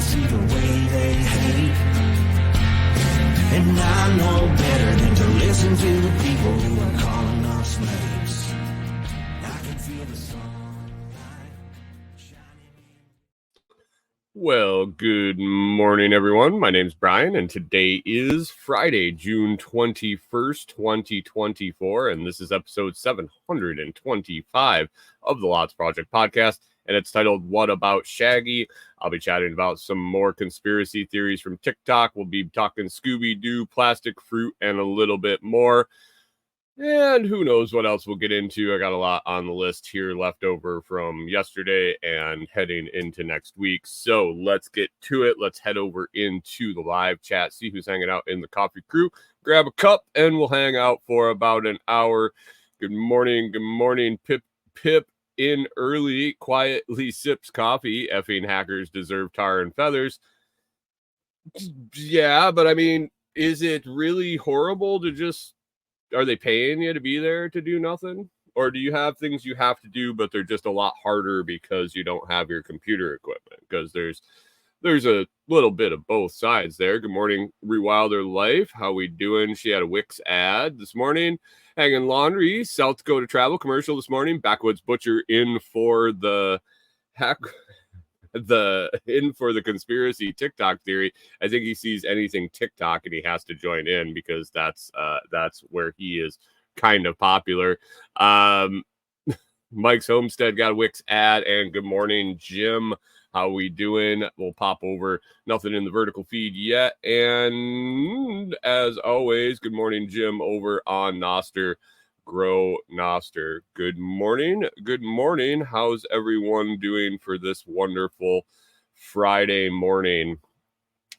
see the way they hate. And I know better than to listen to the people who are calling us names. I can feel the sunlight shining. Well, good morning, everyone. My name's Brian, and today is Friday, June 21st, 2024, and this is episode 725 of the Lots Project podcast, and it's titled, What About Shaggy? I'll be chatting about some more conspiracy theories from TikTok. We'll be talking Scooby-Doo, plastic fruit, and a little bit more. And who knows what else we'll get into. I got a lot on the list here left over from yesterday and heading into next week. So let's get to it. Let's head over into the live chat, see who's hanging out in the coffee crew. Grab a cup and we'll hang out for about an hour. Good morning. Good morning. Pip in early, quietly sips coffee. Effing hackers deserve tar and feathers. Yeah, but I mean, is it really horrible to just... Are they paying you to be there to do nothing? Or do you have things you have to do, but they're just a lot harder because you don't have your computer equipment? Because there's a little bit of both sides there. Good morning, Rewilder Life. How we doing? She had a Wix ad this morning. Hanging laundry, South Dakota travel commercial this morning. Backwoods Butcher in for the conspiracy TikTok theory. I think he sees anything TikTok and he has to join in because that's where he is kind of popular. Mike's Homestead got a Wix ad, and good morning, Jim. How we doing? We'll pop over. Nothing in the vertical feed yet. And as always, good morning, Jim, over on Noster. Grow Noster. Good morning. Good morning. How's everyone doing for this wonderful Friday morning?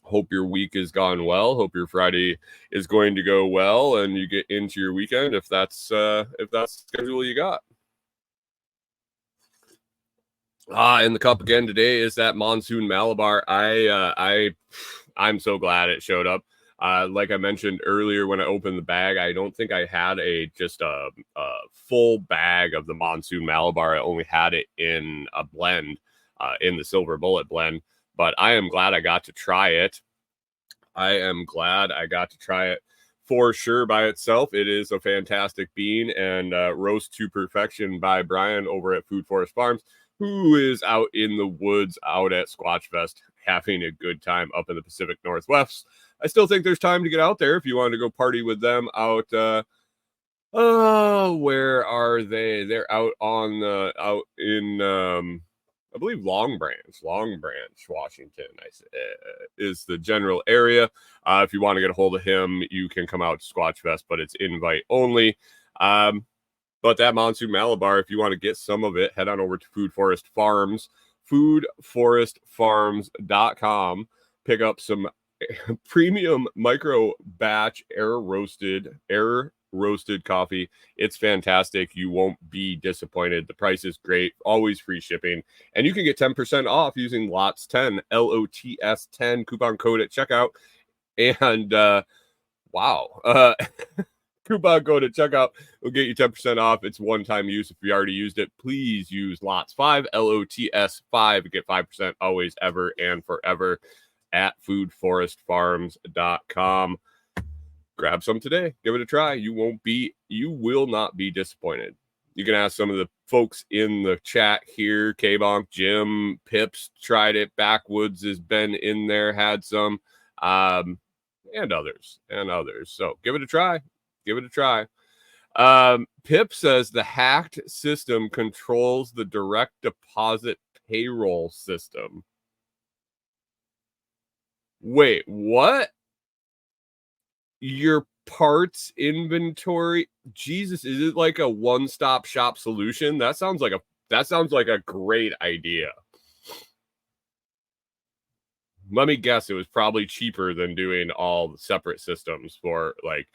Hope your week has gone well. Hope your Friday is going to go well and you get into your weekend if that's the schedule you got. In the cup again today is that Monsoon Malabar. I'm so glad it showed up. Like I mentioned earlier when I opened the bag, I don't think I had a full bag of the Monsoon Malabar. I only had it in a blend, in the Silver Bullet blend. But I am glad I got to try it. I am glad I got to try it for sure by itself. It is a fantastic bean and roast to perfection by Brian over at Food Forest Farms, who is out in the woods out at Squatch Fest having a good time up in the Pacific Northwest. I still think there's time to get out there if you want to go party with them out. Where are they? They're out in I believe Long Branch, Washington is the general area. If you want to get a hold of him, you can come out to Squatch Fest, but it's invite only. But that Monsoon Malabar, if you want to get some of it, head on over to Food Forest Farms, foodforestfarms.com. Pick up some premium micro batch air roasted coffee. It's fantastic. You won't be disappointed. The price is great. Always free shipping. And you can get 10% off using LOTS10, LOTS10 coupon code at checkout. And coupon code at checkout will get you 10% off. It's one-time use. If you already used it, please use LOTS5, LOTS5 to get 5% always, ever, and forever at foodforestfarms.com. Grab some today. Give it a try. You will not be disappointed. You can ask some of the folks in the chat here. K-Bonk, Jim, Pips tried it. Backwoods has been in there, had some, and others. So give it a try. Pip says the hacked system controls the direct deposit payroll system. Wait, what? Your parts inventory? Jesus, is it like a one-stop shop solution? That sounds like a great idea. Let me guess, it was probably cheaper than doing all the separate systems for, like,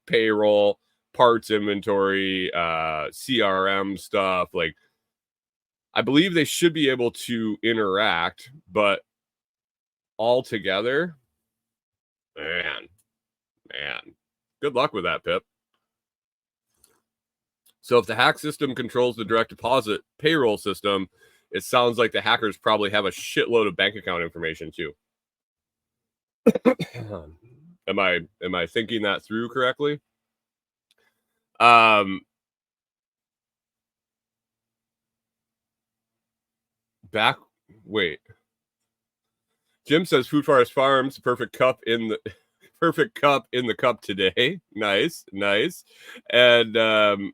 payroll, parts inventory, CRM stuff. Like, I believe they should be able to interact, but all together, man, good luck with that, Pip. So if the hack system controls the direct deposit payroll system, it sounds like the hackers probably have a shitload of bank account information too. Am I thinking that through correctly? Wait. Jim says Food Forest Farms, perfect cup in the cup today. Nice. And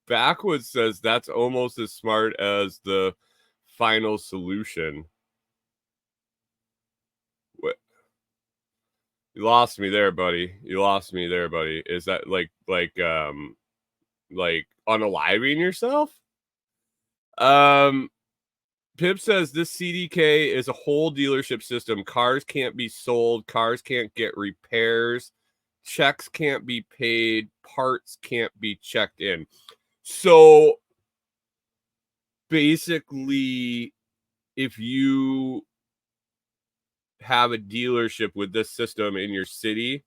Backwoods says that's almost as smart as the final solution. What? You lost me there, buddy. Is that like unaliving yourself? Pip says this CDK is a whole dealership system. Cars can't be sold. Cars can't get repairs. Checks can't be paid. Parts can't be checked in. So basically, if you have a dealership with this system in your city,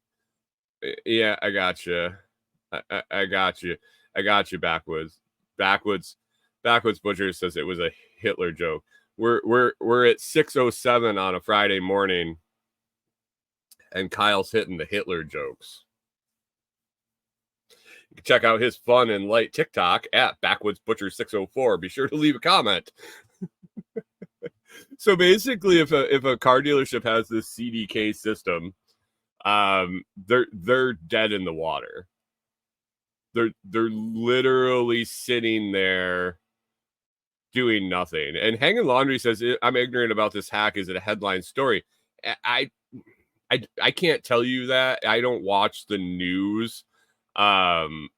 yeah, I got you. I got you. Backwoods. Butcher says it was a Hitler joke. We're at 6:07 on a Friday morning, and Kyle's hitting the Hitler jokes. You can check out his fun and light TikTok at Backwoods Butcher 604. Be sure to leave a comment. So basically, if a car dealership has this CDK system, they're dead in the water. They're literally sitting there doing nothing. And Hanging Laundry says, I'm ignorant about this hack. Is it a headline story? I can't tell you that. I don't watch the news. And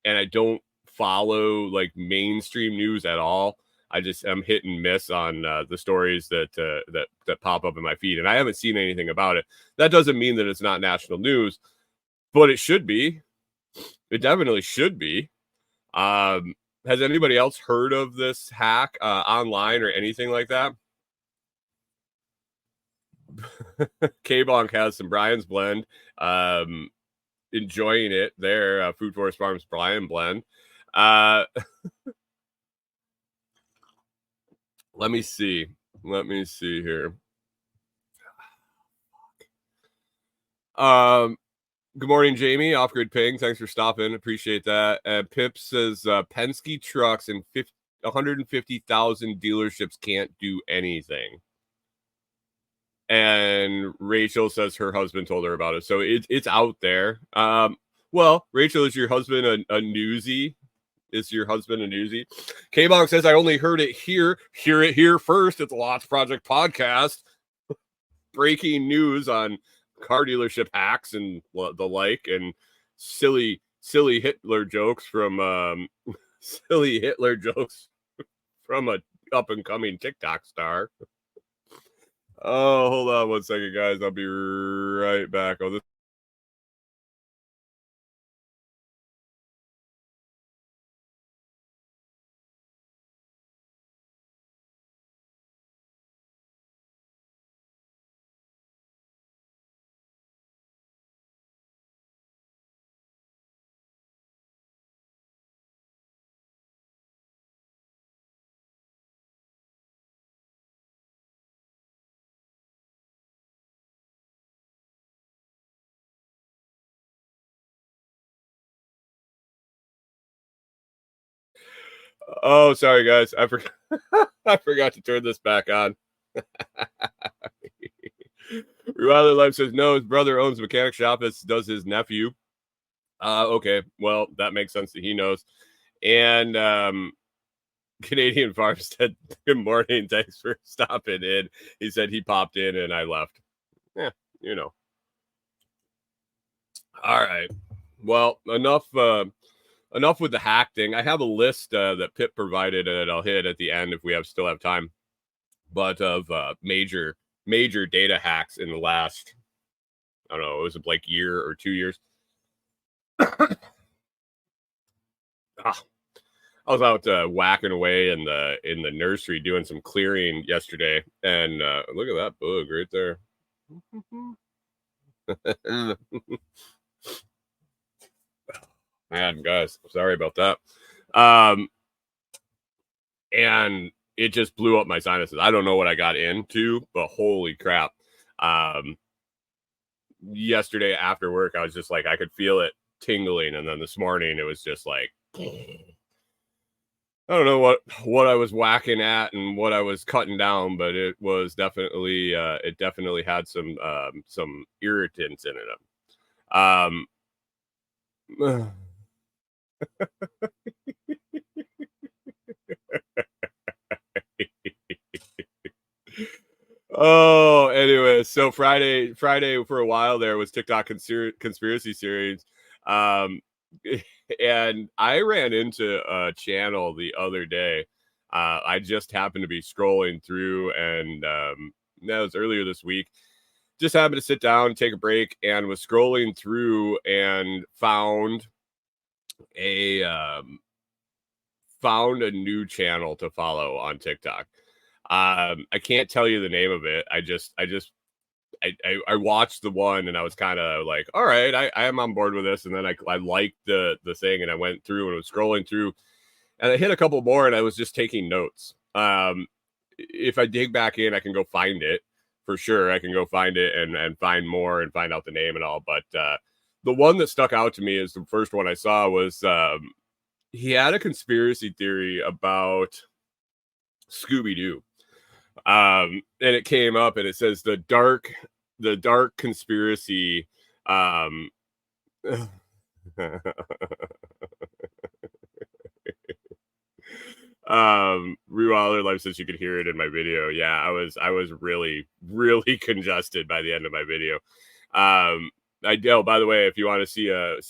I don't follow like mainstream news at all. I just am hit and miss on the stories that pop up in my feed. And I haven't seen anything about it. That doesn't mean that it's not national news, but it should be. It definitely should be. Has anybody else heard of this hack online or anything like that? K-Bonk has some Brian's blend. Enjoying it there. Food Forest Farms Brian blend. Let me see here. Good morning, Jamie. Off-grid ping. Thanks for stopping. Appreciate that. Pip says Penske trucks and 150,000 dealerships can't do anything. And Rachel says her husband told her about it. So it's out there. Well, Rachel, is your husband a newsie? Is your husband a newsie? K-Bonk says, I only heard it here. Hear it here first. It's a Lots Project podcast. Breaking news on car dealership hacks and the like, and silly Hitler jokes from a up and coming TikTok star. Oh, hold on one second, guys. I'll be right back. Oh, oh, sorry, guys. I forgot to turn this back on. Rewiler Life says no. His brother owns a mechanic shop, as does his nephew. Okay, well, that makes sense that he knows. And Canadian Farmstead, good morning. Thanks for stopping in. He said he popped in and I left. Yeah, you know. All right. Well, enough with the hack thing. I have a list that Pip provided and I'll hit at the end if we still have time. But of major data hacks in the last, I don't know, it was like year or 2 years. I was out whacking away in the nursery doing some clearing yesterday, and look at that bug right there. Man, guys, sorry about that. and it just blew up my sinuses. I don't know what I got into, but holy crap. Yesterday after work, I was just like, I could feel it tingling. And then this morning, it was just like, I don't know what I was whacking at and what I was cutting down, but it was definitely, it definitely had some irritants in it. Oh, anyway, so Friday for a while there was TikTok conspiracy series. Um, and I ran into a channel the other day. I just happened to be scrolling through, and that was earlier this week. Just happened to sit down, take a break, and was scrolling through and a um, found a new channel to follow on TikTok. I can't tell you the name of it. I watched the one and I was kind of like, all right, I am on board with this. And then I liked the thing and I went through and was scrolling through and I hit a couple more and I was just taking notes. If I dig back in, I can go find it for sure. I can go find it and find more and find out the name and all. But the one that stuck out to me is the first one I saw was he had a conspiracy theory about Scooby Doo. And it came up and it says the dark conspiracy. Rewild Life says you could hear it in my video. Yeah, I was really congested by the end of my video. By the way, if you want to see a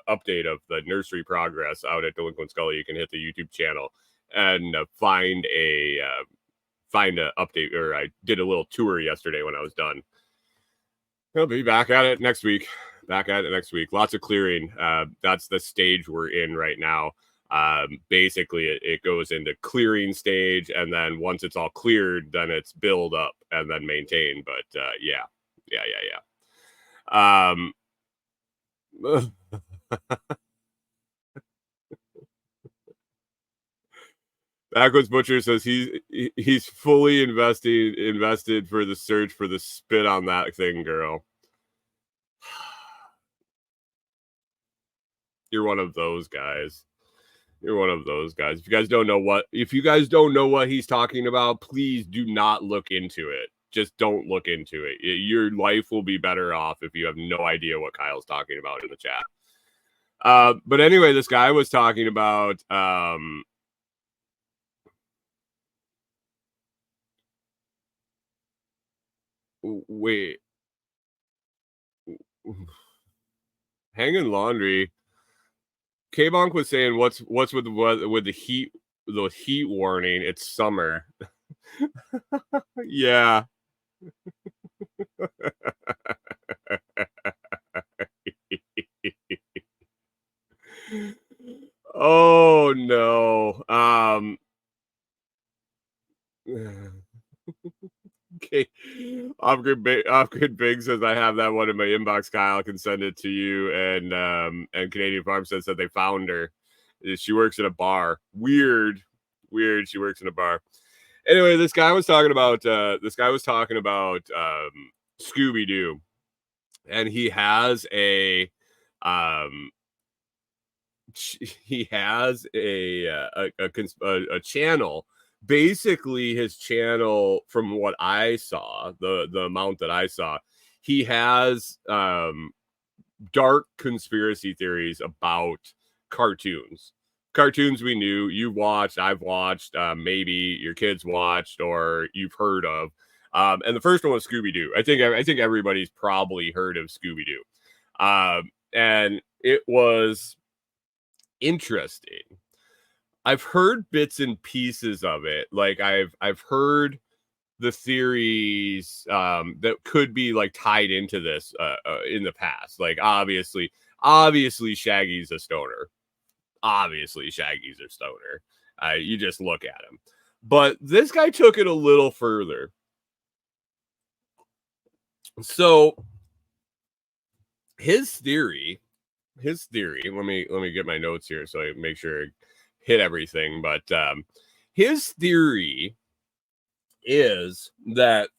update of the nursery progress out at Delinquent Scully, you can hit the YouTube channel and find a update. Or I did a little tour yesterday when I was done. I'll be back at it next week. Lots of clearing. That's the stage we're in right now. Basically, it goes into clearing stage, and then once it's all cleared, then it's build up and then maintain. But yeah. Backwoods Butcher says he's fully invested for the search for the spit on that thing, girl. You're one of those guys. If you guys don't know what he's talking about, please do not look into it. Just don't look into it. Your life will be better off if you have no idea what Kyle's talking about in the chat. But anyway, this guy was talking about wait. Hanging laundry. K-Bonk was saying what's with the heat warning. It's summer. Yeah. Oh no. Okay. Off-grid Big says I have that one in my inbox, Kyle. I can send it to you. And Canadian Farm says that they found her. She works at a bar. Weird. She works in a bar. Anyway, this guy was talking about Scooby Doo, and he has a channel. Basically, his channel, from what I saw, the amount that I saw, he has dark conspiracy theories about cartoons. Cartoons we knew, you watched, I've watched, maybe your kids watched, or you've heard of. And the first one was Scooby Doo. I think everybody's probably heard of Scooby Doo. And it was interesting. I've heard bits and pieces of it. Like I've heard the theories that could be like tied into this in the past. Like obviously Shaggy's a stoner. You just look at him. But this guy took it a little further. So his theory, let me get my notes here so I make sure I hit everything. But his theory is that,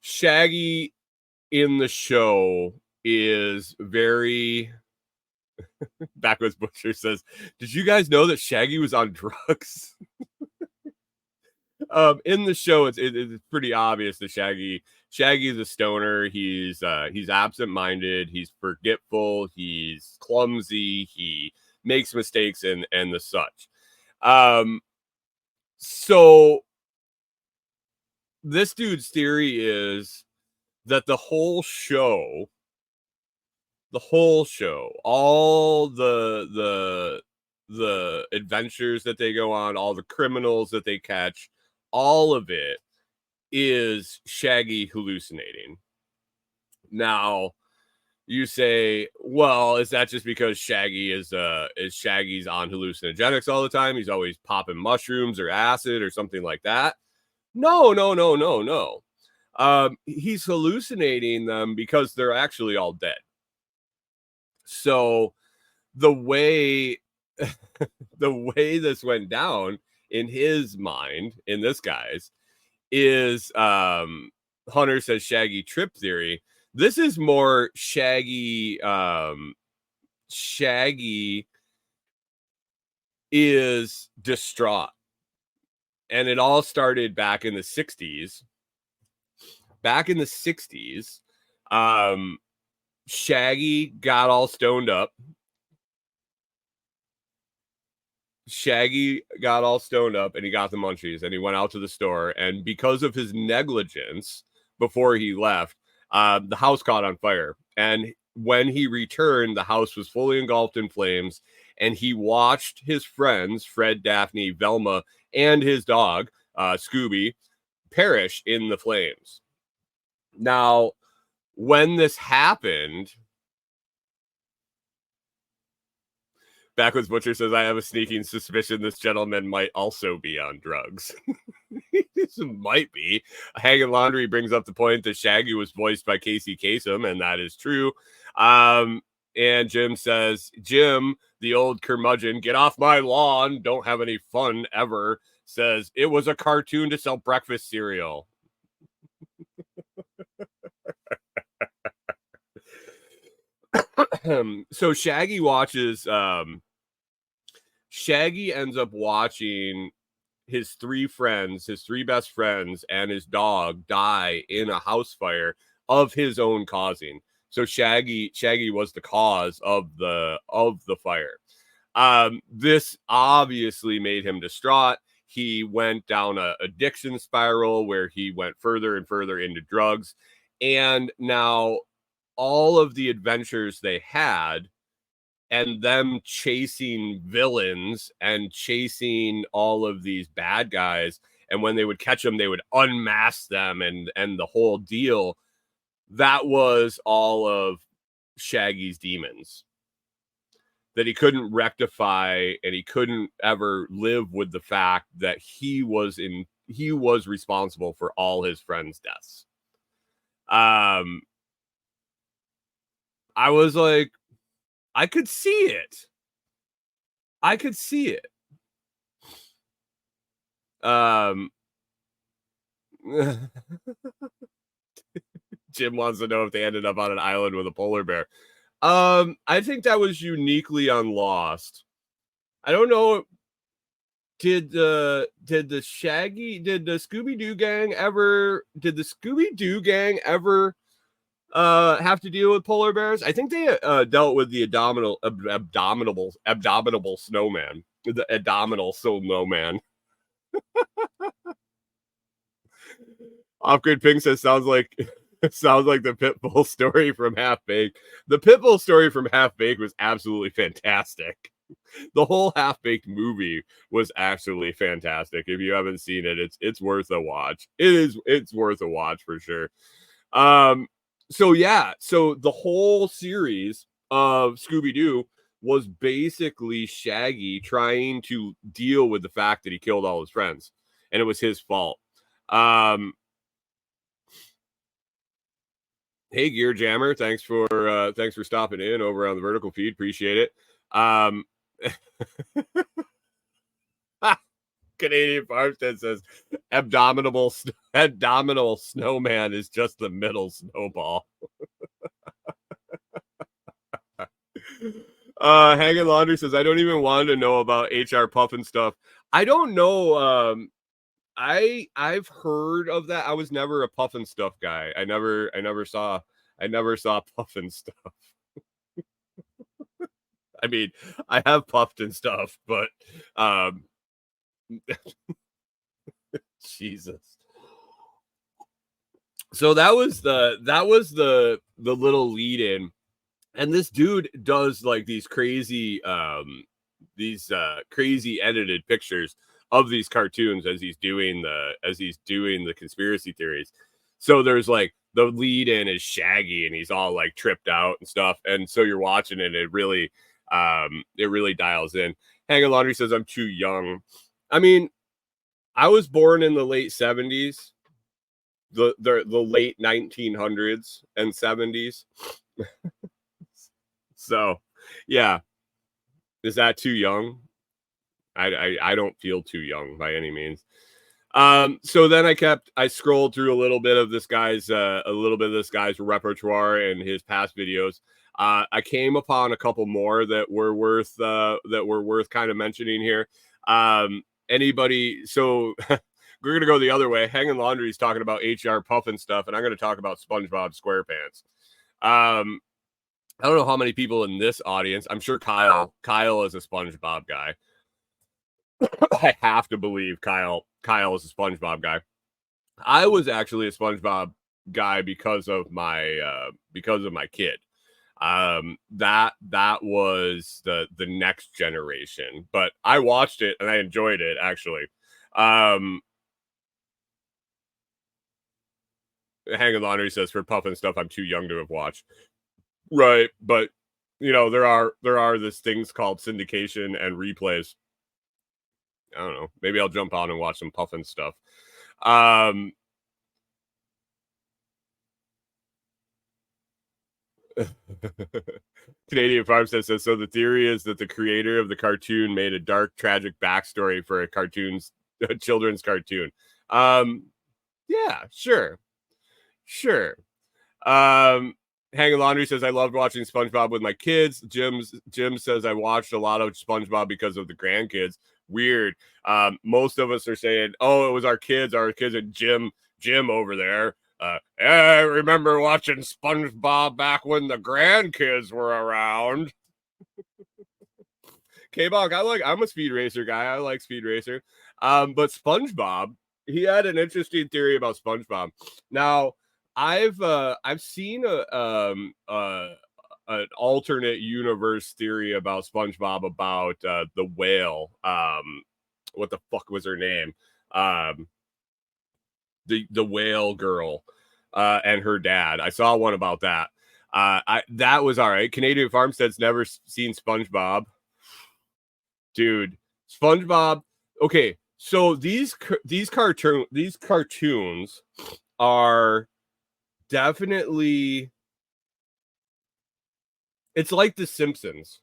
Shaggy in the show is very Backwoods Butcher says, did you guys know that Shaggy was on drugs? In the show, it's pretty obvious that Shaggy's a stoner. He's absent-minded. He's forgetful. He's clumsy. He makes mistakes and the such. So this dude's theory is that the whole show, all the adventures that they go on, all the criminals that they catch, all of it is Shaggy hallucinating. Now, you say, well, is that just because Shaggy's on hallucinogenics all the time? He's always popping mushrooms or acid or something like that? No. He's hallucinating them because they're actually all dead. So the way this went down in his mind, in this guy's, is Hunter says Shaggy trip theory. This is more Shaggy. Shaggy is distraught, and it all started back in the 60s. Back in the 60s, Shaggy got all stoned up. And he got the munchies, and he went out to the store, and because of his negligence before he left, the house caught on fire. And when he returned, the house was fully engulfed in flames, and he watched his friends, Fred, Daphne, Velma, and his dog, Scooby, perish in the flames. Now, when this happened, Backwoods Butcher says, I have a sneaking suspicion this gentleman might also be on drugs. This might be. Hagen Laundry brings up the point that Shaggy was voiced by Casey Kasem, and that is true. And Jim says, Jim, the old curmudgeon, get off my lawn, don't have any fun ever, says, it was a cartoon to sell breakfast cereal. So Shaggy ends up watching his three best friends, and his dog die in a house fire of his own causing. So Shaggy was the cause of the fire. This obviously made him distraught. He went down a addiction spiral where he went further and further into drugs. And now all of the adventures they had, and them chasing villains and chasing all of these bad guys, and when they would catch them, they would unmask them, and the whole deal, that was all of Shaggy's demons that he couldn't rectify, and he couldn't ever live with the fact that he was responsible for all his friends' deaths. I was like, I could see it. Jim wants to know if they ended up on an island with a polar bear. I think that was uniquely on Lost. I don't know. Did the Scooby-Doo gang ever have to deal with polar bears? I think they dealt with the abdominal snowman. The abdominal snowman. Off-Grid Pink says, sounds like the Pitbull story from Half Baked. The Pitbull story from Half Baked was absolutely fantastic. The whole Half Baked movie was absolutely fantastic. If you haven't seen it, it's worth a watch. It's worth a watch for sure. So the whole series of Scooby-Doo was basically Shaggy trying to deal with the fact that he killed all his friends, and it was his fault. Hey, Gear Jammer, thanks for stopping in over on the vertical feed. Appreciate it. Canadian Farmstead says abdominal snowman is just the middle snowball. Hanging Laundry says, I don't even want to know about HR Puffin stuff. I don't know. I've heard of that. I was never a Puffin stuff guy. I never saw Puffin stuff. I mean, I have puffed and stuff, but Jesus. So that was the little lead in. And this dude does like these crazy edited pictures of these cartoons as he's doing the conspiracy theories. So there's like the lead in is Shaggy and he's all like tripped out and stuff. And so you're watching it, it really dials in. Hanging Laundry says I'm too young. I mean, I was born in the late 70s, the late 1900s and 70s. So, yeah. Is that too young? I don't feel too young by any means. So then I scrolled through a little bit of this guy's repertoire and his past videos. I came upon a couple more that were worth kind of mentioning here. Anybody? So we're gonna go the other way. Hanging Laundry is talking about HR Puffin stuff, and I'm gonna talk about SpongeBob SquarePants. I don't know how many people in this audience. I'm sure Kyle is a SpongeBob guy. I have to believe Kyle is a SpongeBob guy. I was actually a SpongeBob guy because of my kid. That was the next generation, but I watched it and I enjoyed it actually. Hanging Laundry says for Puffin stuff, I'm too young to have watched. Right, but you know there are these things called syndication and replays. I don't know. Maybe I'll jump on and watch some Puffin stuff. Canadian Farmstead says so. The theory is that the creator of the cartoon made a dark, tragic backstory for a children's cartoon. Yeah, sure. Hanging Laundry says I loved watching SpongeBob with my kids. Jim says I watched a lot of SpongeBob because of the grandkids. Weird. Most of us are saying, "Oh, it was our kids and Jim over there." I remember watching SpongeBob back when the grandkids were around. K-Bog, I'm a Speed Racer guy. I like Speed Racer. But SpongeBob, he had an interesting theory about SpongeBob. Now, I've seen an alternate universe theory about SpongeBob about the whale. What the fuck was her name? The whale girl and her dad. I saw one about that. That was all right. Canadian Farmstead's never seen SpongeBob. Dude, SpongeBob. Okay, so these cartoons are definitely, it's like The Simpsons.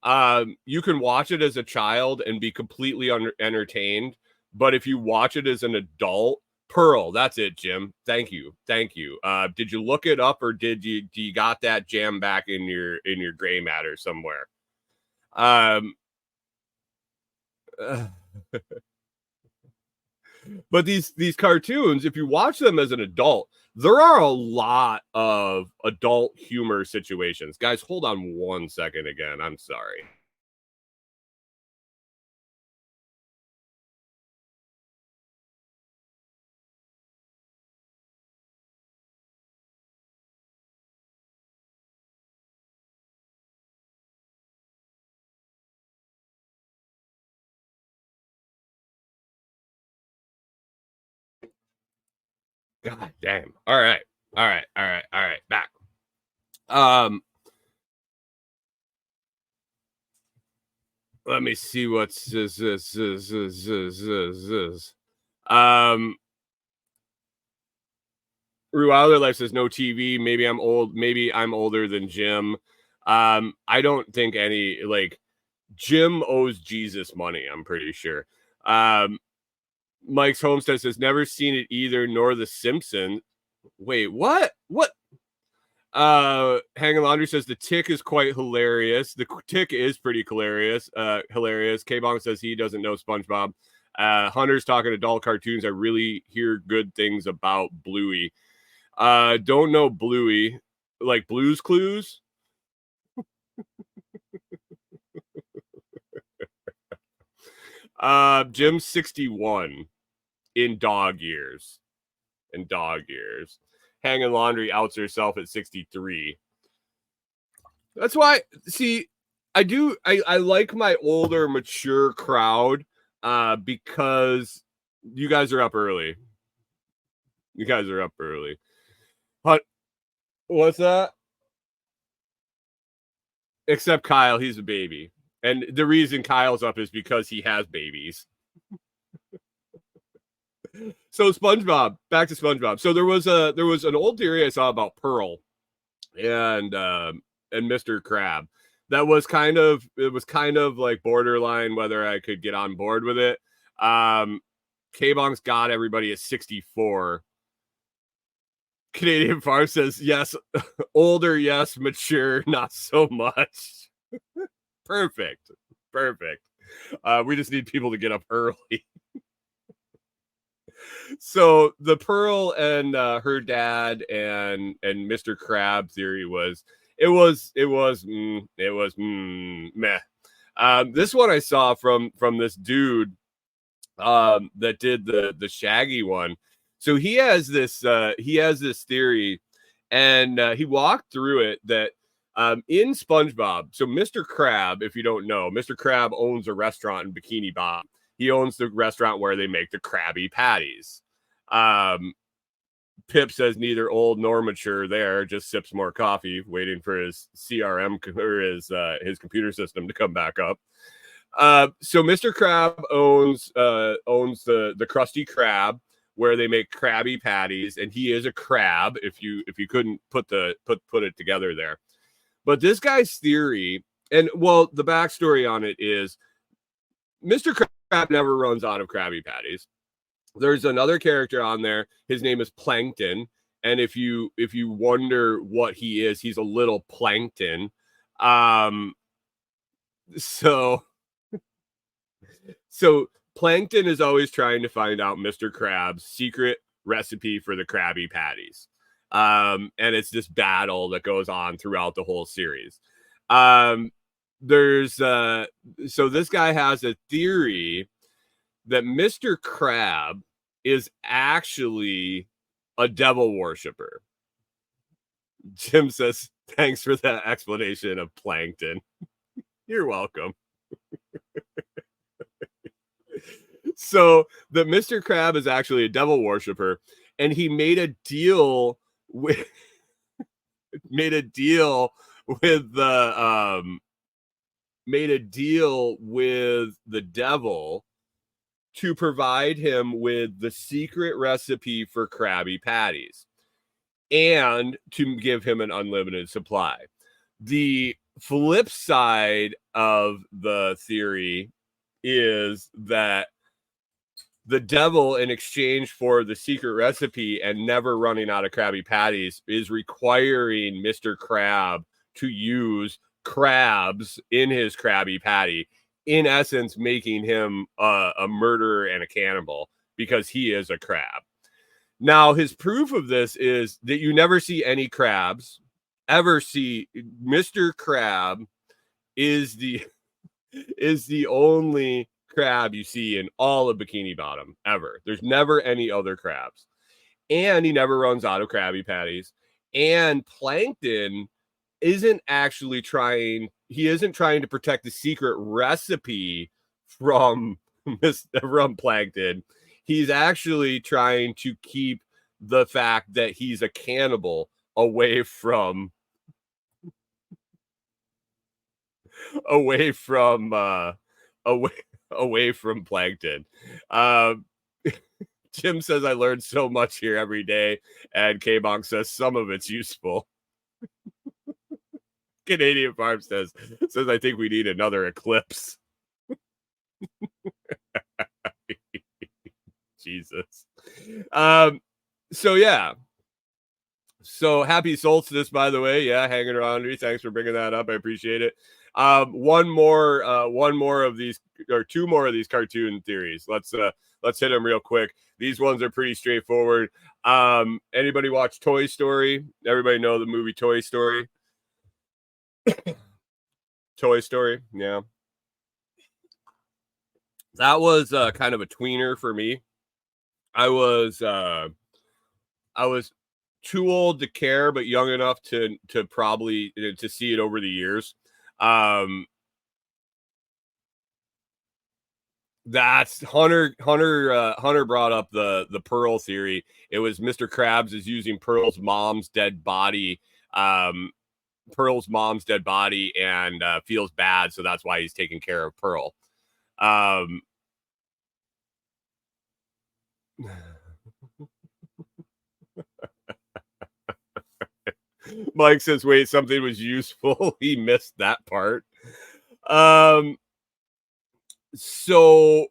You can watch it as a child and be completely entertained, but if you watch it as an adult, Pearl, that's it, Jim. Thank you. Did you look it up, or do you got that jam back in your gray matter somewhere? But these cartoons, if you watch them as an adult, there are a lot of adult humor situations. Guys, hold on 1 second again. I'm sorry. God damn. All right. Back. Let me see what's this. Rue Wilder Life says no TV. Maybe I'm old. Maybe I'm older than Jim. I don't think any, like, Jim owes Jesus money, I'm pretty sure. Mike's Homestead says, never seen it either, nor The Simpsons. Wait, what? What? Hanging Laundry says the Tick is quite hilarious. The Tick is pretty hilarious. Hilarious. K-Bong says he doesn't know SpongeBob. Hunter's talking adult cartoons. I really hear good things about Bluey. Don't know Bluey. Like Blue's Clues. Jim's 61 in dog years. Hanging Laundry outs herself at 63. That's why, see, I like my older, mature crowd because you guys are up early. But what's that? Except Kyle, he's a baby. And the reason Kyle's up is because he has babies. So SpongeBob, back to SpongeBob. So there was an old theory I saw about Pearl and Mr. Crab that was kind of like borderline whether I could get on board with it. K-Bong's got everybody at 64. Canadian Farm says yes, older, yes, mature, not so much. Perfect. We just need people to get up early. So the Pearl and her dad and Mr. Crab theory was meh. This one I saw from this dude that did the Shaggy one. So he has this theory, and he walked through it that in SpongeBob. So Mr. Crab, if you don't know, Mr. Crab owns a restaurant in Bikini Bottom. He owns the restaurant where they make the Krabby Patties. Pip says neither old nor mature there, just sips more coffee, waiting for his CRM or his computer system to come back up. So Mr. Crab owns the Krusty Krab where they make Krabby Patties, and he is a crab if you couldn't put it together there. But this guy's theory, and well, the backstory on it is Mr. Crab never runs out of Krabby Patties. There's another character on there. His name is Plankton. And if you wonder what he is, he's a little plankton. So Plankton is always trying to find out Mr. Crab's secret recipe for the Krabby Patties. And it's this battle that goes on throughout the whole series. So this guy has a theory that Mr. Crab is actually a devil worshiper. Jim says, thanks for that explanation of Plankton. You're welcome. So that Mr. Crab is actually a devil worshiper, and he made a deal with the devil to provide him with the secret recipe for Krabby Patties and to give him an unlimited supply. The flip side of the theory is that the devil, in exchange for the secret recipe and never running out of Krabby Patties, is requiring Mr. Crab to use crabs in his Krabby Patty, in essence making him a murderer and a cannibal because he is a crab. Now, his proof of this is that you never see any crabs, ever see. Mr. Crab is the only crab you see in all of Bikini Bottom ever. There's never any other crabs. And he never runs out of Krabby Patties. And Plankton isn't trying to protect the secret recipe from Plankton. He's actually trying to keep the fact that he's a cannibal away from Plankton. Jim says I learned so much here every day, and K-Bong says some of it's useful. Canadian Farm says I think we need another eclipse. Jesus. So yeah. So happy solstice, by the way. Yeah, hanging around me. Thanks for bringing that up. I appreciate it. One more of these, or two more of these cartoon theories. Let's hit them real quick. These ones are pretty straightforward. Anybody watch Toy Story? Everybody know the movie Toy Story? Toy Story, yeah. That was kind of a tweener for me. I was too old to care, but young enough to probably to see it over the years. That's Hunter brought up the Pearl theory. It was Mr. Krabs is using Pearl's mom's dead body. Pearl's mom's dead body and feels bad, so that's why he's taking care of Pearl. Mike says, wait, something was useful. He missed that part. So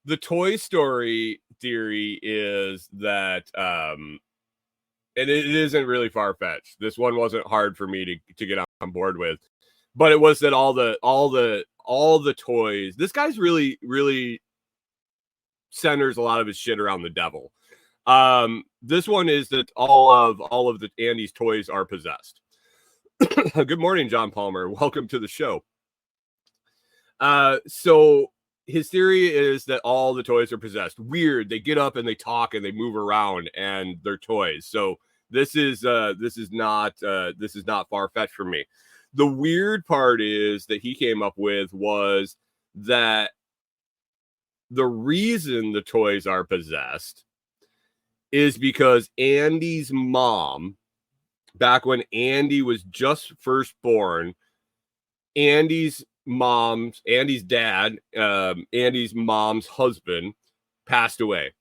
the Toy Story theory is that, and it isn't really far fetched. This one wasn't hard for me to get on board with, but it was that all the toys. This guy's really centers a lot of his shit around the devil. This one is that all of the Andy's toys are possessed. Good morning, John Palmer. Welcome to the show. So his theory is that all the toys are possessed. Weird. They get up and they talk and they move around and they're toys. So this is not far fetched for me. The weird part is that he came up with was that the reason the toys are possessed is because Andy's mom, back when Andy was just first born, Andy's dad, Andy's mom's husband passed away.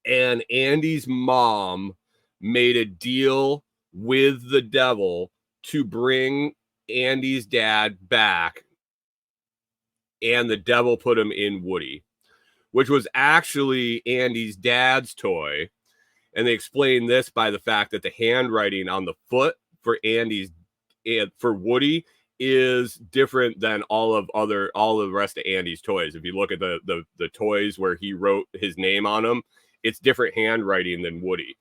And Andy's mom made a deal with the devil to bring Andy's dad back. And the devil put him in Woody, which was actually Andy's dad's toy. And they explain this by the fact that the handwriting on the foot for for Woody is different than all of the rest of Andy's toys. If you look at the toys where he wrote his name on them, it's different handwriting than Woody.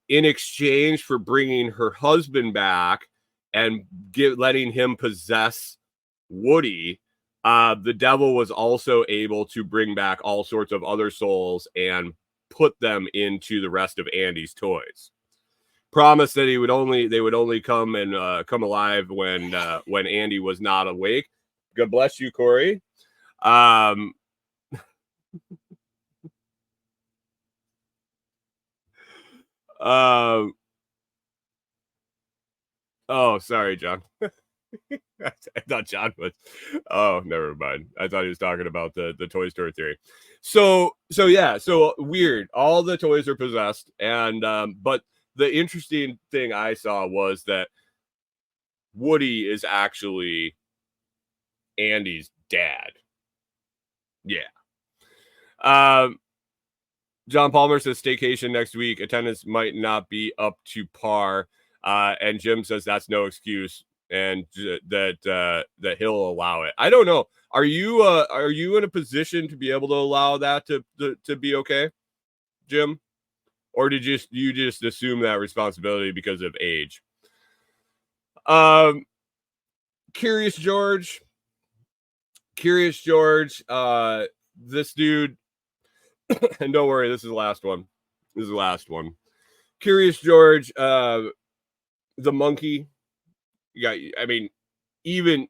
In exchange for bringing her husband back and letting him possess Woody, the devil was also able to bring back all sorts of other souls and put them into the rest of Andy's toys. Promised that they would only come alive when Andy was not awake. God bless you, Corey. Oh, sorry, John. I thought John was. Oh, never mind. I thought he was talking about the Toy Story theory. So yeah. So weird. All the toys are possessed, and but the interesting thing I saw was that Woody is actually Andy's dad. Yeah. John Palmer says staycation next week. Attendance might not be up to par. And Jim says that's no excuse, and that he'll allow it. I don't know. Are you in a position to be able to allow that to be okay, Jim? Or did you just assume that responsibility because of age? Curious George. This dude, and don't worry, this is the last one. Curious George, the monkey. I mean, even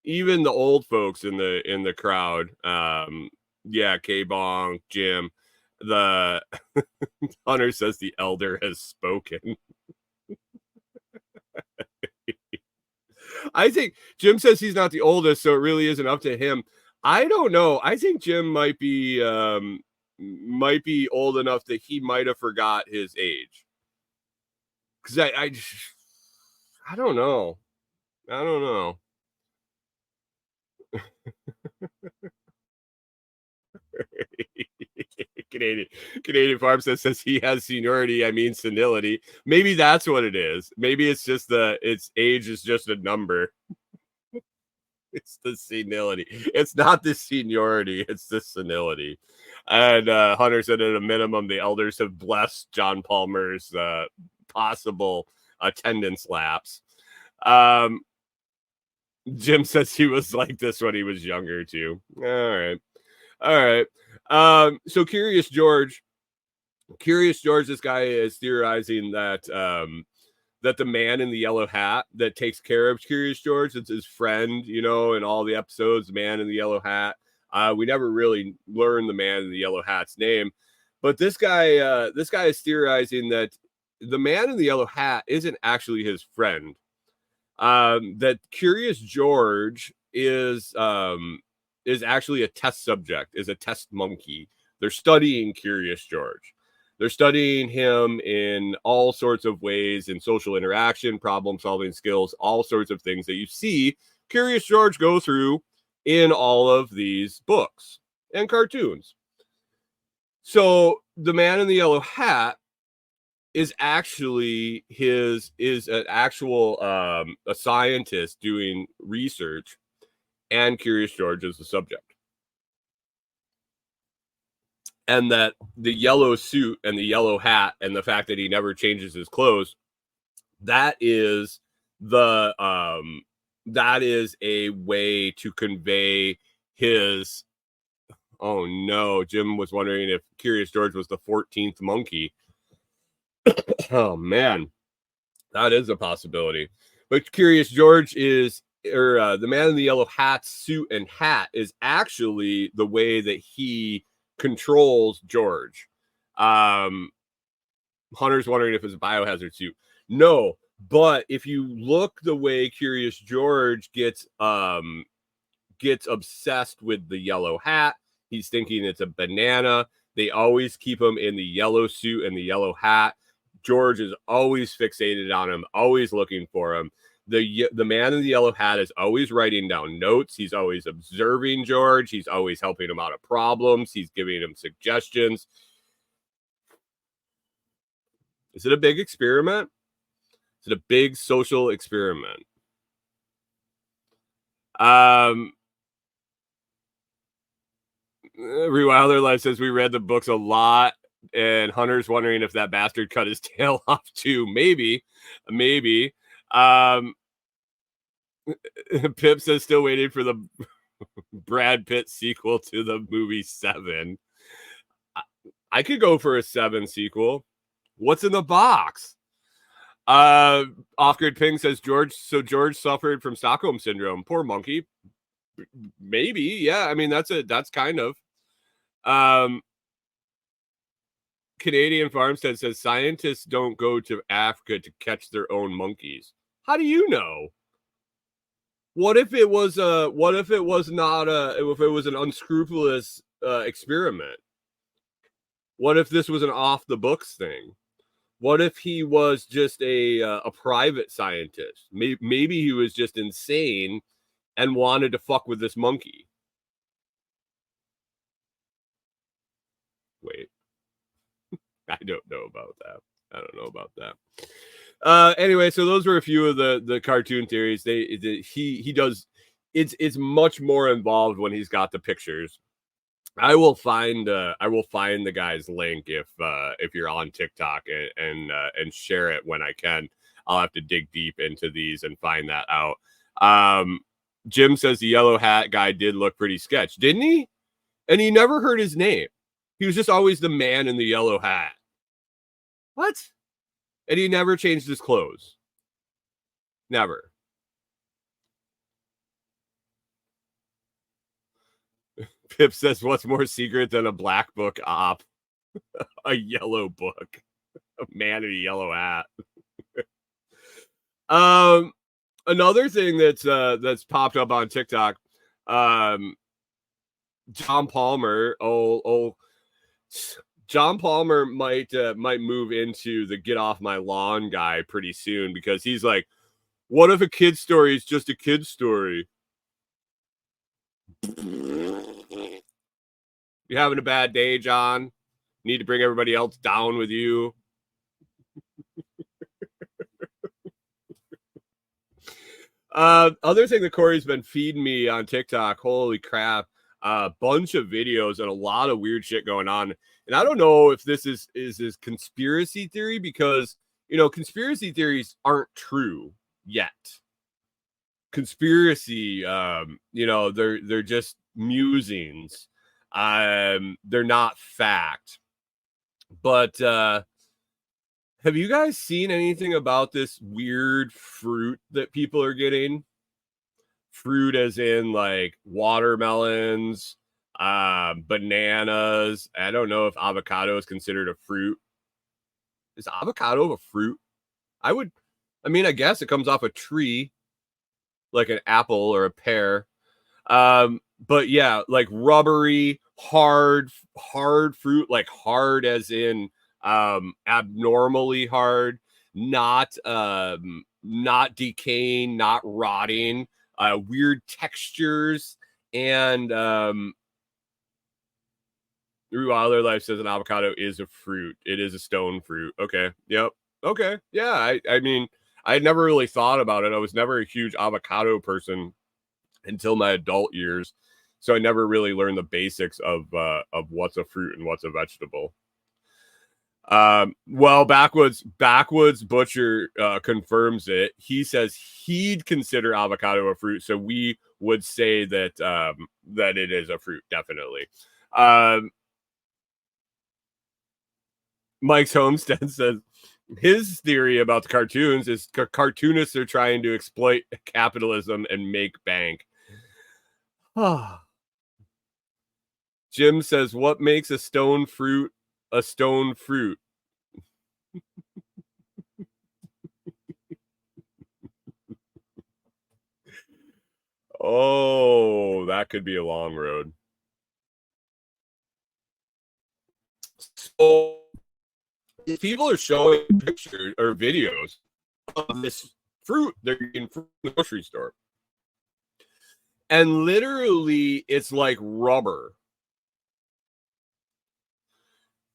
the old folks in the crowd, yeah, K-Bong, Jim, the Hunter says the elder has spoken. I think Jim says he's not the oldest, so it really isn't up to him. I don't know. I think Jim might be old enough that he might have forgot his age. Because I don't know. I don't know. Canadian Farm says he has seniority. I mean senility. Maybe that's what it is. Maybe it's just its age is just a number. It's the senility. It's not the seniority. It's the senility. And Hunter said at a minimum, the elders have blessed John Palmer's possible attendance lapse. Jim says he was like this when he was younger too. All right. So Curious George, this guy is theorizing that that the man in the yellow hat that takes care of Curious George, it's his friend, in all the episodes, the man in the yellow hat. We never really learned the man in the yellow hat's name, but this guy is theorizing that the man in the yellow hat isn't actually his friend. That Curious George is actually a test subject, is a test monkey. They're studying Curious George. They're studying him in all sorts of ways, in social interaction, problem-solving skills, all sorts of things that you see Curious George go through in all of these books and cartoons. So the man in the yellow hat is actually an actual a scientist doing research, and Curious George is the subject. And that the yellow suit and the yellow hat and the fact that he never changes his clothes, that is a way to convey his. Oh no, Jim was wondering if Curious George was the 14th monkey. Oh man, that is a possibility. But Curious George is, or the man in the yellow hat suit and hat is actually the way that he controls George. Hunter's wondering if it's a biohazard suit. No, but if you look the way Curious George gets obsessed with the yellow hat, he's thinking it's a banana. They always keep him in the yellow suit and the yellow hat. George is always fixated on him, always looking for him. The man in the yellow hat is always writing down notes. He's always observing George. He's always helping him out of problems. He's giving him suggestions. Is it a big experiment? Is it a big social experiment? Rewilder Life says we read the books a lot, and Hunter's wondering if that bastard cut his tail off too. Maybe. Pip says still waiting for the Brad Pitt sequel to the movie 7. I could go for a 7 sequel. What's in the box? Off-Grid Ping says George suffered from Stockholm syndrome. Poor monkey. Maybe, yeah. I mean, that's kind of. Canadian Farmstead says scientists don't go to Africa to catch their own monkeys. How do you know? What if it was an unscrupulous experiment? What if this was an off the books thing? What if he was just a private scientist? Maybe he was just insane and wanted to fuck with this monkey. Wait. I don't know about that. Anyway, so those were a few of the cartoon theories. He does. It's much more involved when he's got the pictures. I will find the guy's link if you're on TikTok and share it when I can. I'll have to dig deep into these and find that out. Jim says the yellow hat guy did look pretty sketch, didn't he? And he never heard his name. He was just always the man in the yellow hat. What? And he never changed his clothes. Never. Pip says, what's more secret than a black book op? A yellow book. A man in a yellow hat. Another thing that's popped up on TikTok, John Palmer, John Palmer might move into the get off my lawn guy pretty soon, because he's like, what if a kid's story is just a kid's story? You having a bad day, John? Need to bring everybody else down with you? Other thing that Corey's been feeding me on TikTok, holy crap, a bunch of videos and a lot of weird shit going on. And I don't know if this is conspiracy theory, because conspiracy theories aren't true yet. Conspiracy, they're just musings. They're not fact. But have you guys seen anything about this weird fruit that people are getting? Fruit as in like watermelons, bananas. I don't know if avocado is considered a fruit. Is avocado a fruit? I guess it comes off a tree, like an apple or a pear. But yeah, like rubbery, hard fruit, like hard as in abnormally hard, not decaying, not rotting, weird textures. And Wilder Life says an avocado is a fruit. It is a stone fruit. Okay. Yep. Okay. Yeah. I mean, I had never really thought about it. I was never a huge avocado person until my adult years, so I never really learned the basics of what's a fruit and what's a vegetable. Well, backwoods butcher confirms it. He says he'd consider avocado a fruit, so we would say that that it is a fruit, definitely. Mike's Homestead says his theory about the cartoons is cartoonists are trying to exploit capitalism and make bank. Jim says, what makes a stone fruit a stone fruit? Oh, that could be a long road. So people are showing pictures or videos of this fruit they're getting from the grocery store. And literally, it's like rubber.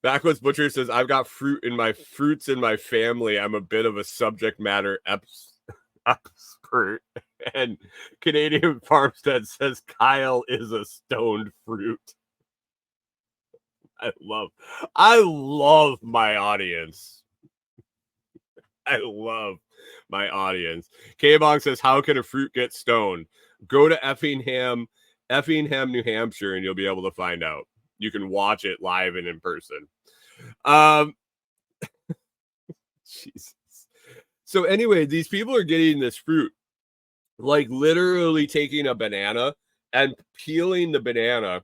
Backwoods Butcher says, I've got fruits in my family. I'm a bit of a subject matter expert. And Canadian Farmstead says, Kyle is a stoned fruit. I love my audience. I love my audience. K-Bong says, how can a fruit get stoned? Go to Effingham, New Hampshire, and you'll be able to find out. You can watch it live and in person. Jesus. So anyway, these people are getting this fruit, like literally taking a banana and peeling the banana,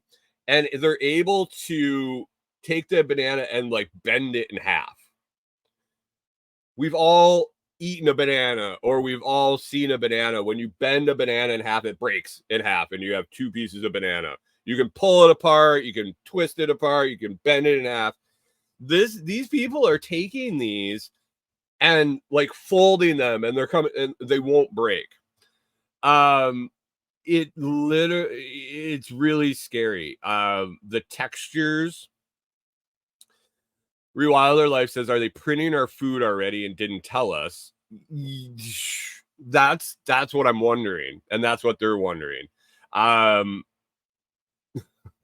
and they're able to take the banana and like bend it in half. We've all eaten a banana, or we've all seen a banana. When you bend a banana in half, it breaks in half and you have two pieces of banana. You can pull it apart, you can twist it apart, you can bend it in half. These people are taking these and like folding them, and they're coming and they won't break. It's really scary. The textures. Rewilder Life says, are they printing our food already and didn't tell us? That's what I'm wondering, and that's what they're wondering.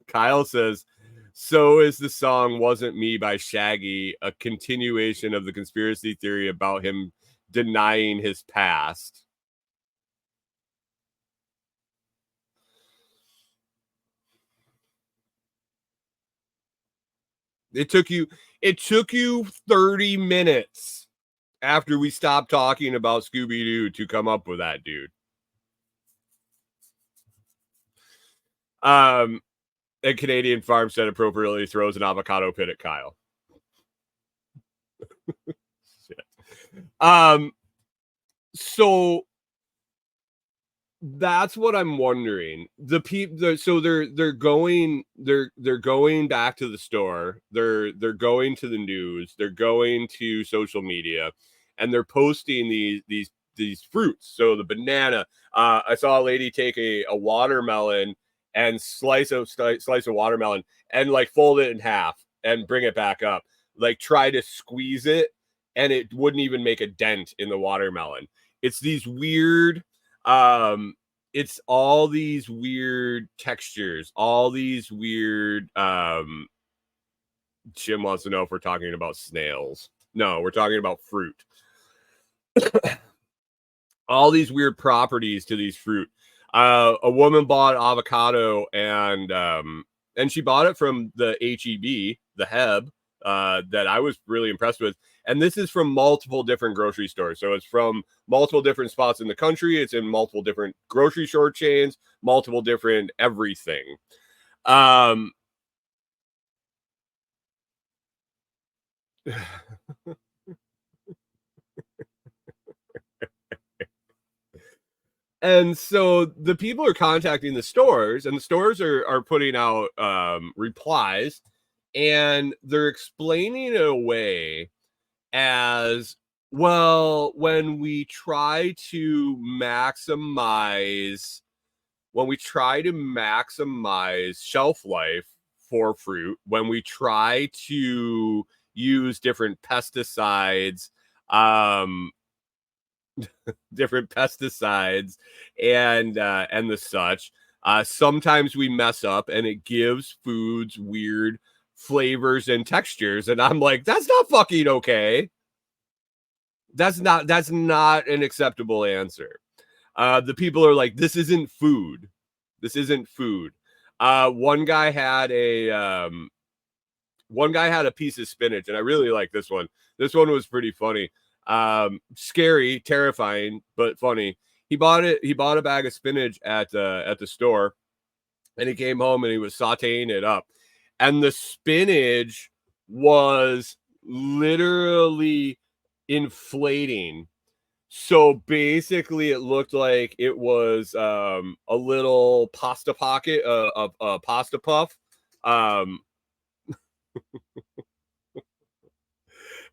Kyle says, so is the song Wasn't Me by Shaggy a continuation of the conspiracy theory about him denying his past? It took you 30 minutes after we stopped talking about Scooby-Doo to come up with that, dude. A Canadian Farmstead appropriately throws an avocado pit at Kyle. So that's what I'm wondering. The people, so they're going back to the store. They're going to the news. They're going to social media, and they're posting these fruits. So the banana. I saw a lady take a watermelon and slice a watermelon and like fold it in half and bring it back up. Like try to squeeze it and it wouldn't even make a dent in the watermelon. It's these weird it's all these weird textures, all these weird Jim wants to know if we're talking about snails. No, we're talking about fruit. All these weird properties to these fruit. A woman bought avocado and she bought it from the HEB, the Heb, that I was really impressed with. And this is from multiple different grocery stores. So it's from multiple different spots in the country. It's in multiple different grocery store chains, multiple different everything. And so the people are contacting the stores, and the stores are putting out replies, and they're explaining it away as well. When we try to maximize shelf life for fruit, when we try to use different pesticides, um, and the such. Sometimes we mess up, and it gives foods weird flavors and textures. And I'm like, that's not fucking okay. That's not an acceptable answer. The people are like, this isn't food. This isn't food. One guy had a piece of spinach, and I really like this one. This one was pretty funny. Scary, terrifying, but funny. He bought a bag of spinach at the store, and he came home and he was sauteing it up, and the spinach was literally inflating. So basically, it looked like it was a little pasta pocket, a pasta puff. It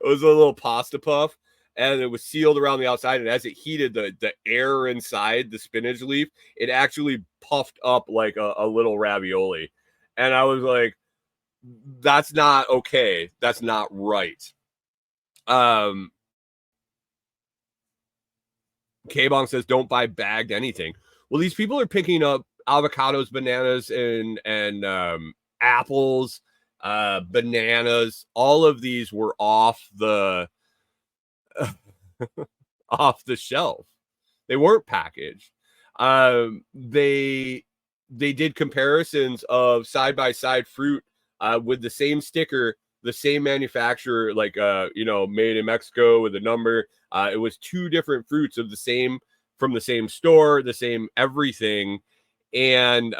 was a little pasta puff, and it was sealed around the outside. And as it heated, the air inside the spinach leaf, it actually puffed up like a little ravioli. And I was like, that's not okay. That's not right. K-Bong says, don't buy bagged anything. Well, these people are picking up avocados, bananas, and apples, bananas. All of these were off the off the shelf. They weren't packaged. They did comparisons of side by side fruit with the same sticker, the same manufacturer, like made in Mexico with a number. It was two different fruits of the same from the same store, the same everything, and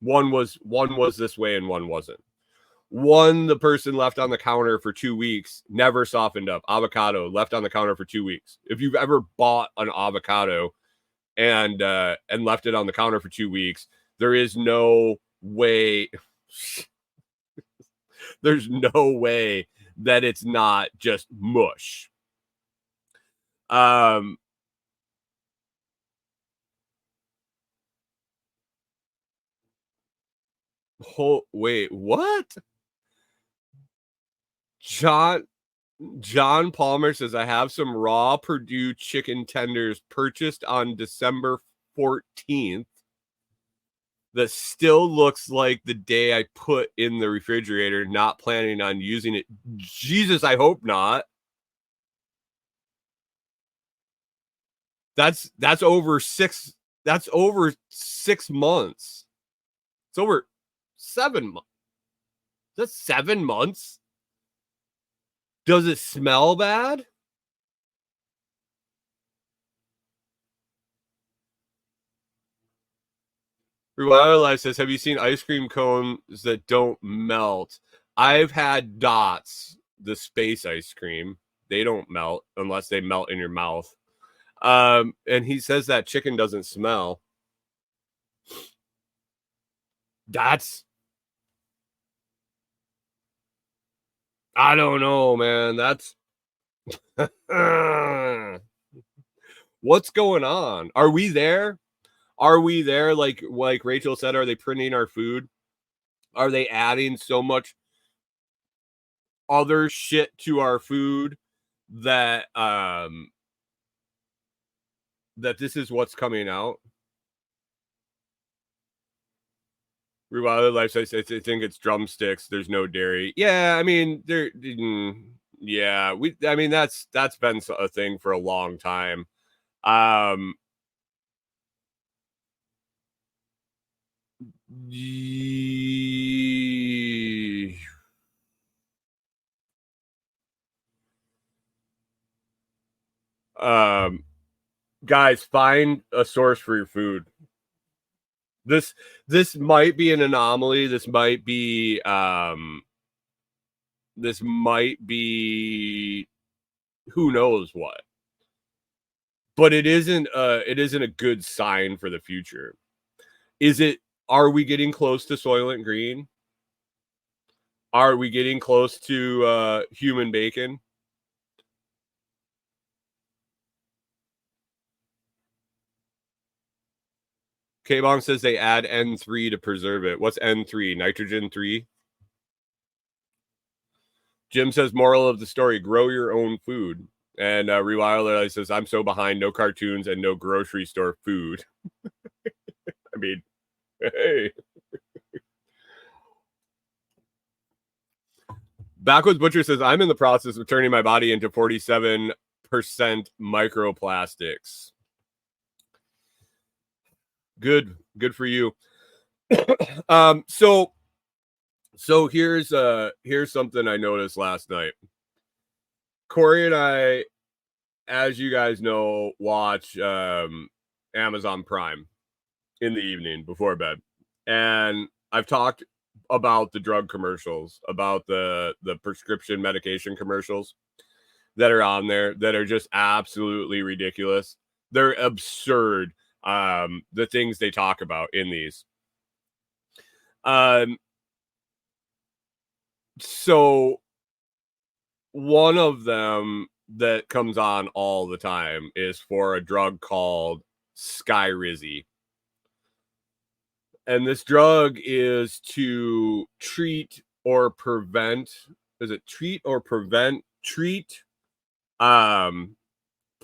one was this way and one wasn't. One, the person left on the counter for 2 weeks, never softened up. Avocado left on the counter for 2 weeks. If you've ever bought an avocado and left it on the counter for 2 weeks, there is no way. There's no way that it's not just mush. Wait, what? John Palmer says, I have some raw Purdue chicken tenders purchased on December 14th that still looks like the day I put in the refrigerator, not planning on using it. Jesus, I hope not. That's over 6 months. It's over 7 months. That's 7 months. Does it smell bad? Revival Life says, have you seen ice cream cones that don't melt? I've had Dots, the space ice cream. They don't melt unless they melt in your mouth. And he says that chicken doesn't smell. I don't know, man. That's what's going on? Are we there? Are we there? Like Rachel said, are they printing our food? Are they adding so much other shit to our food that that this is what's coming out? Rewilded Life says, I think it's drumsticks. There's no dairy. Yeah, I mean, yeah, I mean, that's been a thing for a long time. Guys, find a source for your food. This might be an anomaly. This might be who knows what. But it isn't a good sign for the future. Are we getting close to Soylent Green? Are we getting close to human bacon? K-Bong says they add N3 to preserve it. What's N3? Nitrogen 3? Jim says, moral of the story, grow your own food. And Rewilder says, I'm so behind, no cartoons and no grocery store food. I mean, hey. Backwoods Butcher says, I'm in the process of turning my body into 47% microplastics. Good for you. So here's something I noticed last night. Corey and I, as you guys know, watch Amazon Prime in the evening before bed. And I've talked about the drug commercials, about the prescription medication commercials that are on there that are just absolutely ridiculous. They're absurd. The things they talk about in these. So one of them that comes on all the time is for a drug called Skyrizi. And this drug is to treat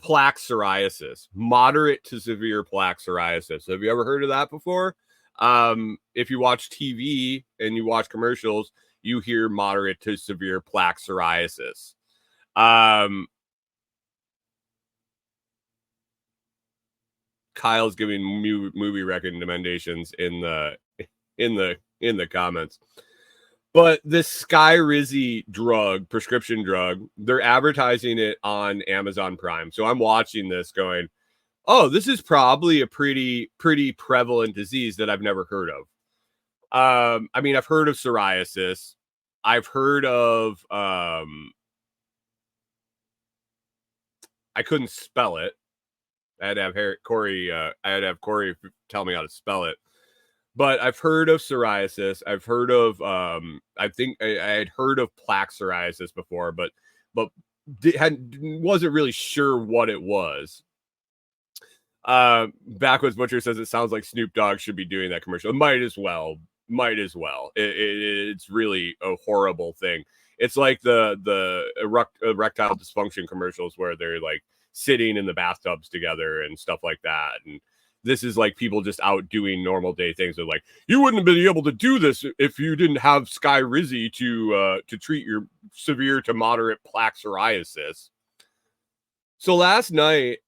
plaque psoriasis, moderate to severe plaque psoriasis. Have you ever heard of that before? If you watch TV and you watch commercials, you hear moderate to severe plaque psoriasis. Kyle's giving movie recommendations in the comments. But this Skyrizi drug, prescription drug, they're advertising it on Amazon Prime. So I'm watching this going, oh, this is probably a pretty prevalent disease that I've never heard of. I mean, I've heard of psoriasis. I've heard of I couldn't spell it. I had to have Corey tell me how to spell it. But I've heard of psoriasis. I've heard of I think I had heard of plaque psoriasis before, but wasn't really sure what it was. Backwoods Butcher says it sounds like Snoop Dogg should be doing that commercial. Might as well. It's really a horrible thing. It's like the erectile dysfunction commercials where they're like sitting in the bathtubs together and stuff like that. And this is like people just out doing normal day things. They're like, you wouldn't have been able to do this if you didn't have Skyrizi to treat your severe to moderate plaque psoriasis. So last night,